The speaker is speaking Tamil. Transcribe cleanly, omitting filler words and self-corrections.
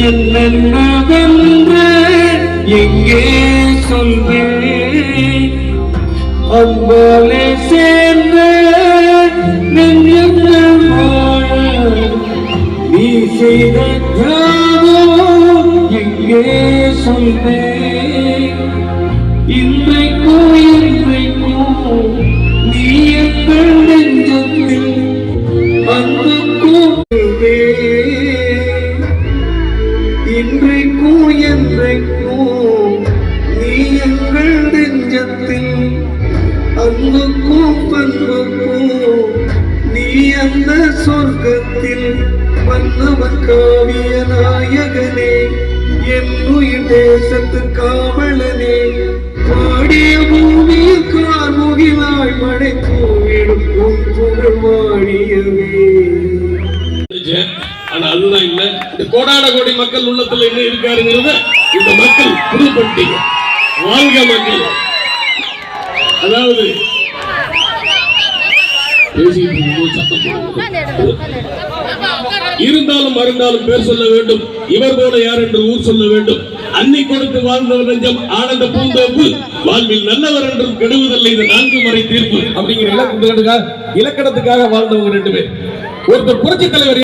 என்னென்னவென்று எங்கே சொல்வேன் அன்பாலே சேர்ந்த நெஞ்சங்கள் வாழ நீ செய்த தியாகம் எங்கே சொல்வேன் இன்றைக்கும் நீ எங்கள் நெஞ்சத்தில் அன்புக்கும் இன்றைக்கும் நீ எங்கள் நெஞ்சத்தில் அன்புக்கும் பண்புக்கும் நீ அந்த சொர்க்கத்தில் மன்னவன் காவிய நாயகனே என் உயிர் தேசத்து காவலனே பாடிய பூமியில் கார்முகிலாய் மழை பூவிடும் புகழ் வாழியவே. ஆனா அதுதான் இல்ல, இந்த கோடான கோடி மக்கள் உள்ளத்துல என்ன இருக்காருங்கிறத இந்த மக்கள் புதுப்படுத்தீங்க. வாழ்க மக்கள். அதாவது இருந்தாலும் மறந்தாலும் பேர் சொல்ல வேண்டும், இவர் போல யார் என்று ஊர் சொல்ல வேண்டும். அன்னி கொடுத்து வாழ்ந்தவர் நெஞ்சம் ஆனந்த பூந்தோப்பு, வாழ்வில் நல்லவர் என்றும் கெடுவதில்லை இது 4 முறை தீர்ப்பு அப்படிங்கிற இலக்கணத்துக்காக வாழ்ந்தவங்க 2 பேர். ஒருத்தர் புரட்சி தலைவர்